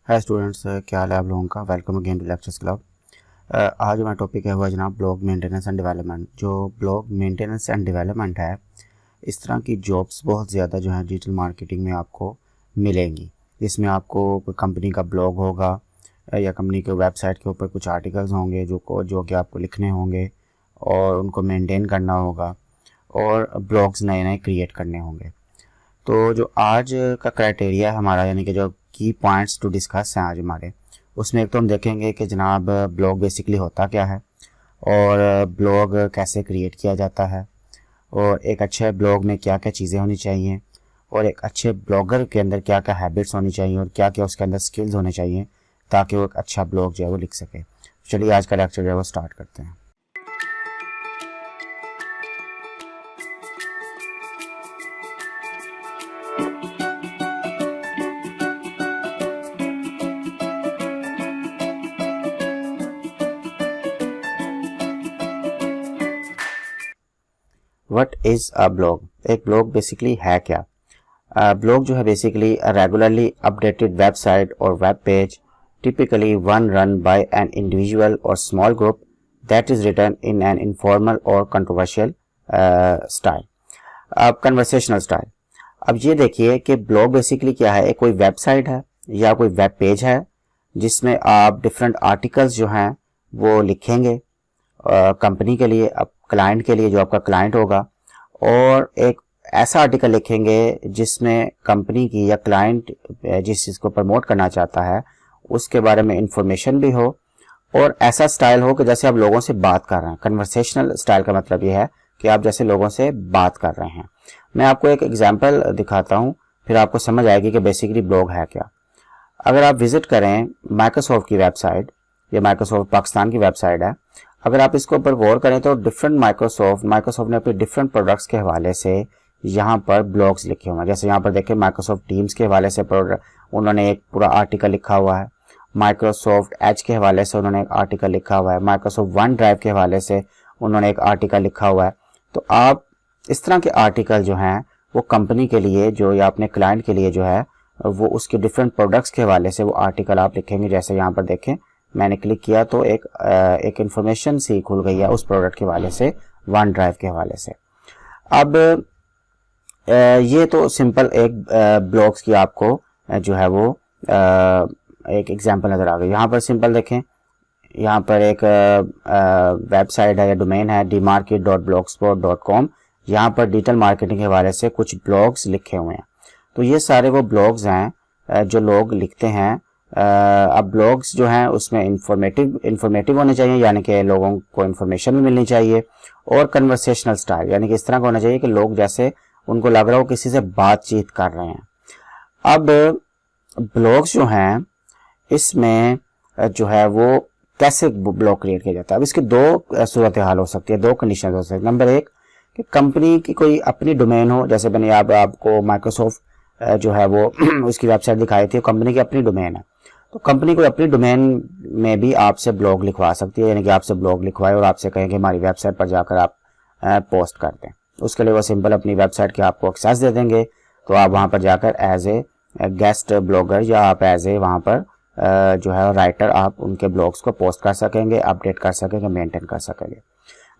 Hi students, क्या हाल है आप लोगों का। Welcome again to lectures club. आज हमारा टॉपिक है हुआ जनाब ब्लॉग मेंटेनेंस एंड डेवलपमेंट। जो ब्लॉग मेंटेनेंस एंड डेवलपमेंट है, इस तरह की जॉब्स बहुत ज़्यादा जो है डिजिटल मार्केटिंग में आपको मिलेंगी। इसमें आपको कोई कंपनी का ब्लॉग होगा या कंपनी के वेबसाइट के ऊपर कुछ आर्टिकल्स होंगे जो कि आपको लिखने होंगे और उनको मेंटेन करना होगा और ब्लॉग्स नए नए क्रिएट करने होंगे। तो जो आज का क्राइटेरिया है हमारा, यानी कि जो की पॉइंट्स टू डिस्कस हैं आज हमारे, उसमें एक तो हम देखेंगे कि जनाब ब्लॉग बेसिकली होता क्या है और ब्लॉग कैसे क्रिएट किया जाता है और एक अच्छे ब्लॉग में क्या क्या चीज़ें होनी चाहिए और एक अच्छे ब्लॉगर के अंदर क्या क्या हैबिट्स होनी चाहिए और क्या क्या उसके अंदर स्किल्स होने चाहिए ताकि वो एक अच्छा ब्लॉग जो है वो लिख सके। चलिए आज का लेक्चर जो है वो स्टार्ट करते हैं। What is a blog? एक ब्लॉग बेसिकली है क्या? ब्लॉग जो है basically a regularly updated website or web page, typically one run by an individual or small group that is written in an informal or controversial style, conversational style. अब ये देखिए कि blog basically क्या है, एक कोई वेबसाइट है या कोई वेब पेज है जिसमें आप डिफरेंट आर्टिकल्स जो हैं वो लिखेंगे कंपनी के लिए, अब क्लाइंट के लिए, जो आपका क्लाइंट होगा, और एक ऐसा आर्टिकल लिखेंगे जिसमें कंपनी की या क्लाइंट जिस चीज़ को प्रमोट करना चाहता है उसके बारे में इंफॉर्मेशन भी हो और ऐसा स्टाइल हो कि जैसे आप लोगों से बात कर रहे हैं। कन्वर्सेशनल स्टाइल का मतलब ये है कि आप जैसे लोगों से बात कर रहे हैं। मैं आपको एक एग्जाम्पल दिखाता हूँ, फिर आपको समझ आएगी कि बेसिकली ब्लॉग है क्या। अगर आप विजिट करें माइक्रोसॉफ्ट की वेबसाइट, ये माइक्रोसॉफ्ट पाकिस्तान की वेबसाइट है, अगर आप इसके ऊपर गौर करें तो डिफरेंट माइक्रोसॉफ्ट ने अपने डिफरेंट प्रोडक्ट्स के हवाले से यहाँ पर ब्लॉग्स लिखे हुए हैं। जैसे यहाँ पर देखें माइक्रोसॉफ्ट टीम्स के हवाले से उन्होंने एक पूरा आर्टिकल लिखा हुआ है, माइक्रोसॉफ्ट एज के हवाले से उन्होंने एक आर्टिकल लिखा हुआ है, माइक्रोसॉफ्ट वन ड्राइव के हवाले से उन्होंने एक आर्टिकल लिखा हुआ है। तो आप इस तरह के आर्टिकल जो हैं वो कंपनी के लिए जो या अपने क्लाइंट के लिए जो है वो उसके डिफरेंट प्रोडक्ट्स के हवाले से वो आर्टिकल आप लिखेंगे। जैसे यहाँ पर देखें, मैंने क्लिक किया तो एक इन्फॉर्मेशन सी खुल गई है उस प्रोडक्ट के हवाले से, वन ड्राइव के हवाले से। अब ये तो सिंपल एक ब्लॉग्स की आपको जो है वो एक एग्जांपल नज़र आ गई। यहाँ पर सिंपल देखें, यहाँ पर एक वेबसाइट है या डोमेन है dmarket.blogspot.com। यहाँ पर डिजिटल मार्केटिंग के हवाले से कुछ ब्लॉग्स लिखे हुए हैं। तो ये सारे वो ब्लॉग्स हैं जो लोग लिखते हैं। अब ब्लॉग्स जो हैं उसमें इंफॉर्मेटिव होने चाहिए, यानी कि लोगों को इन्फॉर्मेशन भी मिलनी चाहिए, और कन्वर्सेशनल स्टाइल, यानी कि इस तरह का होना चाहिए कि लोग जैसे उनको लग रहा हो किसी से बातचीत कर रहे हैं। अब ब्लॉग्स जो हैं इसमें जो है वो कैसे ब्लॉग क्रिएट किया जाता है। अब इसकी दो सूरत हाल हो सकती है, दो कंडीशन हो सकती है। नंबर एक कि कंपनी की कोई अपनी डोमेन हो, जैसे मैंने आपको माइक्रोसॉफ्ट जो है वो उसकी वेबसाइट दिखाई थी, कंपनी की अपनी डोमेन है। तो कंपनी को अपनी डोमेन में भी आपसे ब्लॉग लिखवा सकती है, यानी कि आपसे ब्लॉग लिखवाए और आपसे कहें कि हमारी वेबसाइट पर जाकर आप पोस्ट कर दें। उसके लिए वो सिंपल अपनी वेबसाइट के आपको एक्सेस दे देंगे, तो आप वहाँ पर जाकर एज ए गेस्ट ब्लॉगर या आप एज ए वहाँ पर जो है राइटर आप उनके ब्लॉग्स को पोस्ट कर सकेंगे, अपडेट कर सकेंगे, मेंटेन कर सकेंगे।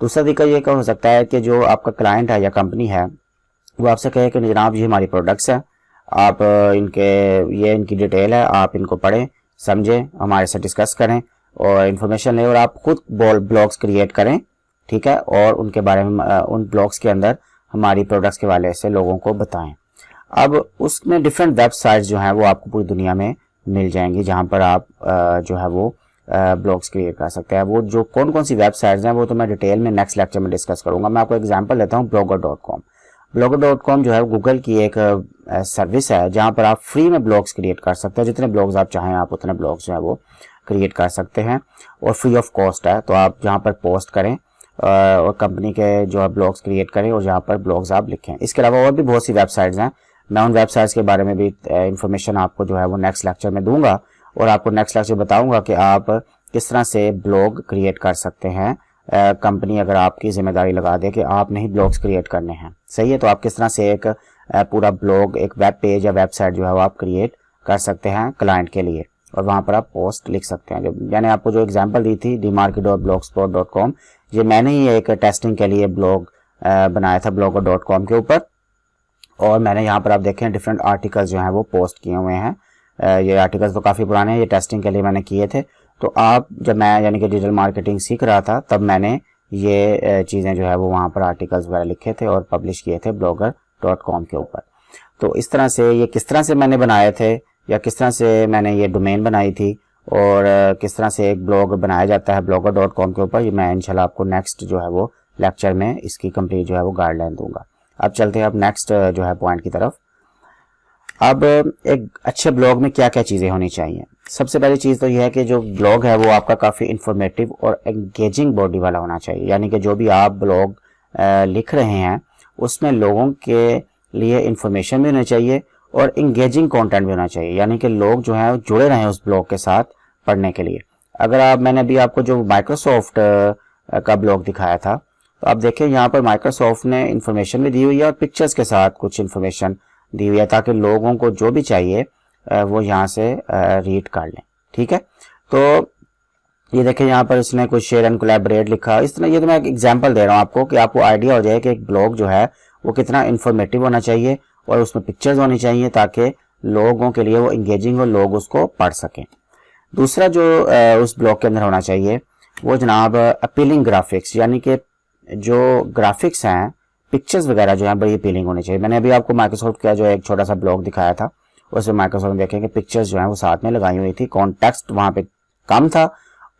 दूसरा तरीका ये हो सकता है कि जो आपका क्लाइंट है या कंपनी है वो आपसे कहे कि जनाब ये हमारी प्रोडक्ट्स हैं, आप इनकी डिटेल है, आप इनको पढ़ें, समझें, हमारे से डिस्कस करें और इन्फॉर्मेशन लें और आप खुद ब्लॉग्स क्रिएट करें, ठीक है, और उनके बारे में उन ब्लॉग्स के अंदर हमारी प्रोडक्ट्स के वाले से लोगों को बताएं। अब उसमें डिफरेंट वेबसाइट्स जो हैं वो आपको पूरी दुनिया में मिल जाएंगी जहां पर आप जो है वो ब्लॉग्स क्रिएट कर सकते हैं। वो जो कौन कौन सी वेबसाइट्स हैं वो तो मैं डिटेल में नेक्स्ट लेक्चर में डिस्कस करूंगा। मैं आपको एग्जांपल लेता हूं blogger.com। blogger.com जो है गूगल की एक सर्विस है जहां पर आप फ्री में ब्लॉग्स क्रिएट कर सकते हैं। जितने ब्लॉग्स आप चाहें आप उतने ब्लॉग्स जो है वो क्रिएट कर सकते हैं और फ्री ऑफ कॉस्ट है। तो आप जहाँ पर पोस्ट करें और कंपनी के जो है ब्लॉग्स क्रिएट करें और जहाँ पर ब्लॉग्स आप लिखें। इसके अलावा और भी बहुत सी वेबसाइट्स हैं, मैं उन वेबसाइट्स के बारे में भी इंफॉर्मेशन आपको जो है वो नेक्स्ट लेक्चर में दूंगा और आपको नेक्स्ट लेक्चर बताऊंगा कि आप किस तरह से ब्लॉग क्रिएट कर सकते हैं। कंपनी अगर आपकी जिम्मेदारी लगा दे कि आपने ही ब्लॉग्स क्रिएट करने हैं, सही है, तो आप किस तरह से एक पूरा ब्लॉग, एक वेब पेज या वेबसाइट जो है वो आप क्रिएट कर सकते हैं क्लाइंट के लिए। और वहाँ पर आप पोस्ट लिख सकते हैं। जो मैंने आपको जो एग्जांपल दी थी dmarket.blogspot.com, ये मैंने ही एक टेस्टिंग के लिए ब्लॉग बनाया था blogger.com के ऊपर, और मैंने यहाँ पर आप देखें डिफरेंट आर्टिकल्स जो हैं वो पोस्ट किए हुए हैं। ये आर्टिकल्स तो काफ़ी पुराने हैं, ये टेस्टिंग के लिए मैंने किए थे। तो आप जब मैं यानी कि डिजिटल मार्केटिंग सीख रहा था तब मैंने ये चीज़ें जो है वो वहाँ पर आर्टिकल्स वगैरह लिखे थे और पब्लिश किए थे blogger.com के ऊपर। तो इस तरह से ये किस तरह से मैंने बनाए थे या किस तरह से मैंने ये डोमेन बनाई थी और किस तरह से एक ब्लॉग बनाया जाता है blogger.com के ऊपर, ये मैं इंशाल्लाह आपको नेक्स्ट जो है वो लेक्चर में इसकी कंप्लीट जो है वो गाइडलाइन दूंगा। अब चलते हैं अब नेक्स्ट जो है पॉइंट की तरफ। अब एक अच्छे ब्लॉग में क्या क्या चीज़ें होनी चाहिए। सबसे पहली चीज़ तो यह है कि जो ब्लॉग है वो आपका काफ़ी इंफॉर्मेटिव और एंगेजिंग बॉडी वाला होना चाहिए, यानी कि जो भी आप ब्लॉग लिख रहे हैं उसमें लोगों के लिए इंफॉर्मेशन भी होनी चाहिए और इंगेजिंग कंटेंट भी होना चाहिए, यानी कि लोग जो हैं जुड़े रहें उस ब्लॉग के साथ पढ़ने के लिए। अगर मैंने अभी आपको जो माइक्रोसॉफ्ट का ब्लॉग दिखाया था, तो आप देखें यहाँ पर माइक्रोसॉफ्ट ने इंफॉर्मेशन भी दी हुई है और पिक्चर्स के साथ कुछ इंफॉर्मेशन दी हुई है ताकि लोगों को जो भी चाहिए वो यहाँ से रीड कर लें। ठीक है, तो ये देखें यहाँ पर इसने कुछ शेयर एंड कोलैबोरेट लिखा। इस तरह ये तो मैं एक एग्जांपल दे रहा हूँ आपको कि आपको आइडिया हो जाए कि एक ब्लॉग जो है वो कितना इंफॉर्मेटिव होना चाहिए और उसमें पिक्चर्स होनी चाहिए ताकि लोगों के लिए वो इंगेजिंग हो, लोग उसको पढ़ सकें। दूसरा जो उस ब्लॉग के अंदर होना चाहिए वो जनाब अपीलिंग ग्राफिक्स, यानी कि जो ग्राफिक्स हैं, पिक्चर्स वगैरह जो है बड़ी अपीलिंग होनी चाहिए। मैंने अभी आपको माइक्रोसॉफ्ट का जो एक छोटा सा ब्लॉग दिखाया था, उसमें माइक्रोसॉफ्ट में देखें कि पिक्चर्स जो है वो साथ में लगाई हुई थी, कॉन्टेक्स्ट वहाँ पे कम था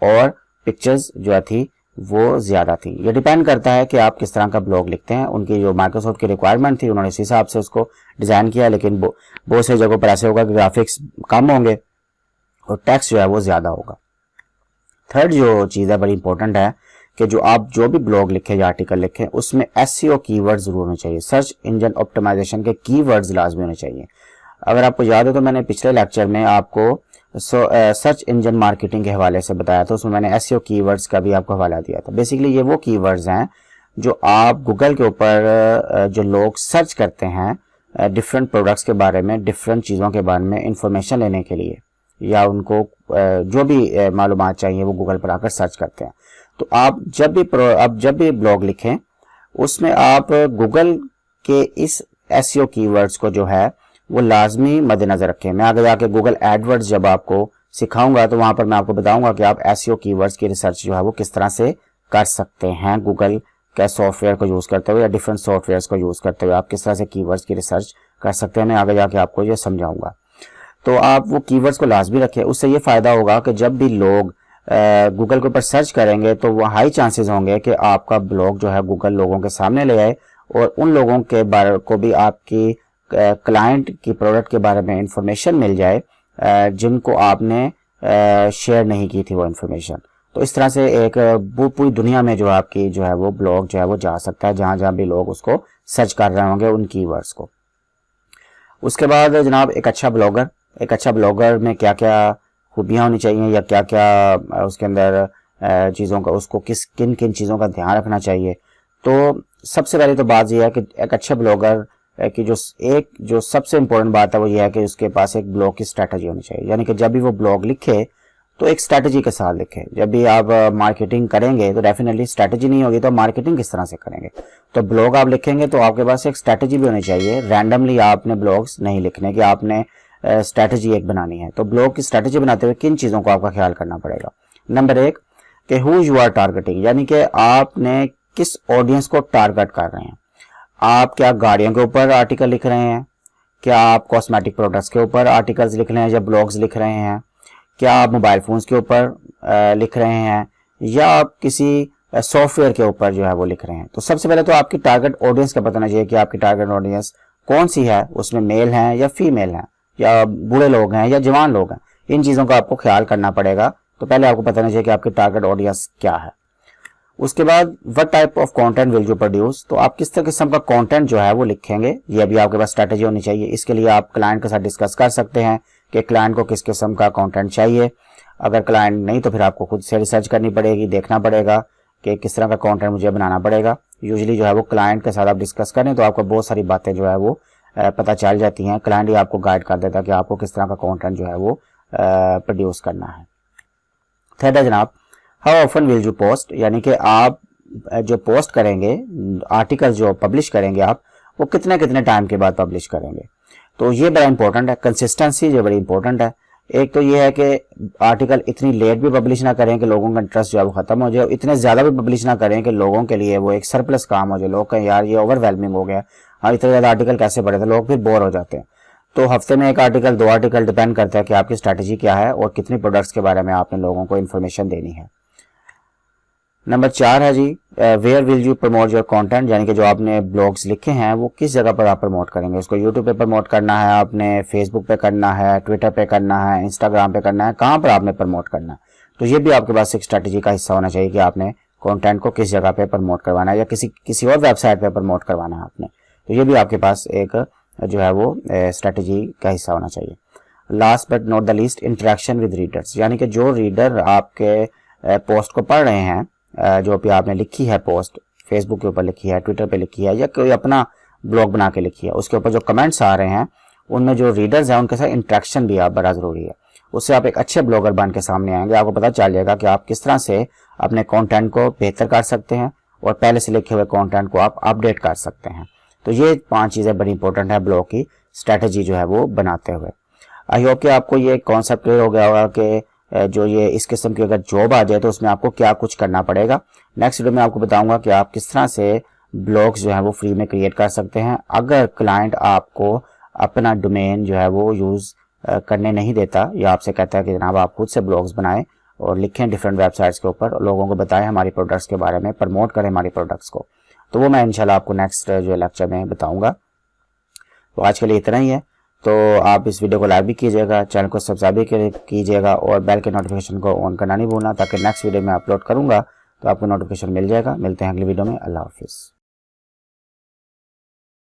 और पिक्चर्स जो थी वो ज़्यादा थी। ये डिपेंड करता है कि आप किस तरह का ब्लॉग लिखते हैं। उनकी जो माइक्रोसॉफ्ट की रिक्वायरमेंट थी उन्होंने इस हिसाब से उसको डिज़ाइन किया, लेकिन बहुत से जगहों पर ऐसे होगा कि ग्राफिक्स कम होंगे और टेक्स्ट जो है वो ज़्यादा होगा। थर्ड जो चीज़ है बड़ी इंपॉर्टेंट है कि जो आप जो भी ब्लॉग लिखें या आर्टिकल लिखें उसमें एसईओ कीवर्ड जरूर होने चाहिए, सर्च इंजन ऑप्टिमाइजेशन के कीवर्ड्स लाजमी होने चाहिए। अगर आपको याद हो तो मैंने पिछले लेक्चर में आपको सर्च इंजन मार्केटिंग के हवाले से बताया था, उसमें मैंने एसईओ कीवर्ड्स का भी आपको हवाला दिया था। बेसिकली ये वो कीवर्ड्स हैं जो आप गूगल के ऊपर जो लोग सर्च करते हैं डिफरेंट प्रोडक्ट्स के बारे में, डिफरेंट चीज़ों के बारे में इंफॉर्मेशन लेने के लिए, या उनको जो भी मालूमात चाहिए वो गूगल पर आकर सर्च करते हैं। तो आप जब भी ब्लॉग लिखें उसमें आप गूगल के इस एसईओ कीवर्ड्स को जो है वो लाजमी मद्देनजर रखें। मैं आगे जाके गूगल एडवर्ड्स जब आपको सिखाऊंगा तो वहां पर मैं आपको बताऊंगा कि आप एसईओ कीवर्ड्स की रिसर्च जो है वो किस तरह से कर सकते हैं। गूगल के सॉफ्टवेयर को यूज करते हुए या डिफरेंट सॉफ्टवेयर को यूज करते हुए आप किस तरह से कीवर्ड्स की रिसर्च कर सकते हैं, मैं आगे जाके आपको ये समझाऊंगा। तो आप वो कीवर्ड्स को लाजमी रखें, उससे ये फायदा होगा कि जब भी लोग गूगल के ऊपर सर्च करेंगे तो वो हाई चांसेस होंगे कि आपका ब्लॉग जो है गूगल लोगों के सामने ले आए और उन लोगों के बारे को भी आपकी क्लाइंट की प्रोडक्ट के बारे में इंफॉर्मेशन मिल जाए जिनको आपने शेयर नहीं की थी वो इंफॉर्मेशन। तो इस तरह से एक पूरी दुनिया में जो आपकी जो है वो ब्लॉग जो है वो जा सकता है जहां जहां भी लोग उसको सर्च कर रहे होंगे उन कीवर्ड्स को। उसके बाद जनाब एक अच्छा ब्लॉगर में क्या क्या खूबियाँ होनी चाहिए या क्या क्या उसके अंदर चीज़ों का उसको किन किन चीज़ों का ध्यान रखना चाहिए। तो सबसे पहले तो बात यह है कि एक अच्छा ब्लॉगर की जो सबसे इम्पोर्टेंट बात है वो ये है कि उसके पास एक ब्लॉग की स्ट्रैटेजी होनी चाहिए, यानी कि जब भी वो ब्लॉग लिखे तो एक स्ट्रैटेजी के साथ लिखे। जब भी आप मार्केटिंग करेंगे तो डेफिनेटली स्ट्रैटेजी नहीं होगी तो मार्केटिंग किस तरह से करेंगे। तो ब्लॉग आप लिखेंगे तो आपके पास एक स्ट्रैटेजी भी होनी चाहिए। रैंडमली आपने ब्लॉग्स नहीं लिखने कि आपने स्ट्रैटेजी एक बनानी है। तो ब्लॉग की स्ट्रैटेजी बनाते हुए किन चीज़ों को आपका ख्याल करना पड़ेगा। नंबर एक कि हु यू आर टारगेटिंग, यानी कि आपने किस ऑडियंस को टारगेट कर रहे हैं। आप क्या गाड़ियों के ऊपर आर्टिकल लिख रहे हैं, क्या आप कॉस्मेटिक प्रोडक्ट्स के ऊपर आर्टिकल्स लिख रहे हैं या ब्लॉग्स लिख रहे हैं, क्या आप मोबाइल फोन्स के ऊपर लिख रहे हैं या आप किसी सॉफ्टवेयर के ऊपर जो है वो लिख रहे हैं। तो सबसे पहले तो आपकी टारगेट ऑडियंस का पता होना चाहिए कि आपकी टारगेट ऑडियंस कौन सी है, उसमें मेल हैं या फीमेल हैं या बूढ़े लोग हैं या जवान लोग हैं। इन चीज़ों का आपको ख्याल करना पड़ेगा। तो पहले आपको पता होना चाहिए कि आपकी टारगेट ऑडियंस क्या है। उसके बाद what type of content will you produce, तो आप किस तरह किस्म का कंटेंट जो है वो लिखेंगे, ये भी आपके पास स्ट्रैटेजी होनी चाहिए। इसके लिए आप क्लाइंट के साथ डिस्कस कर सकते हैं कि क्लाइंट को किस किस्म का कंटेंट चाहिए। अगर क्लाइंट नहीं तो फिर आपको खुद से रिसर्च करनी पड़ेगी, देखना पड़ेगा कि किस तरह का कंटेंट मुझे बनाना पड़ेगा। यूजुअली जो है वो क्लाइंट के साथ आप डिस्कस करें तो आपको बहुत सारी बातें जो है वो पता चल जाती हैं। क्लाइंट ही आपको गाइड कर देता है कि आपको किस तरह का कंटेंट जो है वो प्रोड्यूस करना है। थर्ड है जनाब, how often will you post, यानी कि आप जो पोस्ट करेंगे, आर्टिकल जो पब्लिश करेंगे आप, वो कितने कितने टाइम के बाद पब्लिश करेंगे। तो ये बड़ा इंपॉर्टेंट है, कंसिस्टेंसी जो बड़ी इंपॉर्टेंट है। एक तो ये है कि आर्टिकल इतनी लेट भी पब्लिश ना करें कि लोगों का इंटरेस्ट जो है वो खत्म हो जाए, इतने ज़्यादा भी पब्लिश ना करें कि लोगों के लिए वो एक सरप्लस काम हो जाए, लोग कहें यार ये ओवरवेलमिंग हो गया, हाँ इतने ज़्यादा आर्टिकल कैसे पढ़े थे, लोग फिर बोर हो जाते हैं। तो हफ्ते में एक आर्टिकल, 2 आर्टिकल, डिपेंड करता है कि आपकी स्ट्रैटेजी क्या है और कितनी प्रोडक्ट्स के बारे में आपने लोगों को इन्फॉर्मेशन देनी है। नंबर 4 है जी, where will you promote your content, यानी कि जो आपने ब्लॉग्स लिखे हैं वो किस जगह पर आप प्रमोट करेंगे। उसको यूट्यूब पे प्रमोट करना है, आपने फेसबुक पे करना है, ट्विटर पे करना है, इंस्टाग्राम पे करना है, कहाँ पर आपने प्रमोट करना है। तो ये भी आपके पास एक स्ट्रैटेजी का हिस्सा होना चाहिए कि आपने कंटेंट को किस जगह पे प्रमोट करवाना है या किसी और वेबसाइट पे प्रमोट करवाना है आपने। तो ये भी आपके पास एक जो है वो स्ट्रैटेजी का हिस्सा होना चाहिए। Last but not the least, interaction with readers, यानी कि जो रीडर आपके पोस्ट को पढ़ रहे हैं, जो भी आपने लिखी है पोस्ट, फेसबुक के ऊपर लिखी है, ट्विटर पे लिखी है या कोई अपना ब्लॉग बना के लिखी है, उसके ऊपर जो कमेंट्स आ रहे हैं उनमें जो रीडर्स हैं उनके साथ इंटरेक्शन भी आप बड़ा ज़रूरी है। उससे आप एक अच्छे ब्लॉगर बन के सामने आएंगे, आपको पता चल जाएगा कि आप किस तरह से अपने कंटेंट को बेहतर कर सकते हैं और पहले से लिखे हुए कंटेंट को आप अपडेट कर सकते हैं। तो ये 5 चीज़ें बड़ी इंपॉर्टेंट है ब्लॉग की स्ट्रैटेजी जो है वो बनाते हुए। आई होप कि आपको ये कॉन्सेप्ट क्लियर हो गया होगा कि जो ये इस किस्म की अगर जॉब आ जाए तो उसमें आपको क्या कुछ करना पड़ेगा। नेक्स्ट वीडियो में आपको बताऊंगा कि आप किस तरह से ब्लॉग्स जो है वो फ्री में क्रिएट कर सकते हैं। अगर क्लाइंट आपको अपना डोमेन जो है वो यूज़ करने नहीं देता या आपसे कहता है कि जनाब आप खुद से ब्लॉग्स बनाएं और लिखें डिफरेंट वेबसाइट्स के ऊपर और लोगों को बताएं हमारी प्रोडक्ट्स के बारे में, प्रमोट करें हमारी प्रोडक्ट्स को, तो वो मैं इंशाल्लाह आपको नेक्स्ट जो लेक्चर में बताऊँगा। तो आज के लिए इतना ही है। तो आप इस वीडियो को लाइक भी कीजिएगा, चैनल को सब्सक्राइब भी कीजिएगा और बेल के नोटिफिकेशन को ऑन करना नहीं भूलना, ताकि नेक्स्ट वीडियो में अपलोड करूंगा तो आपको नोटिफिकेशन मिल जाएगा। मिलते हैं अगली वीडियो में। अल्लाह हाफिज़।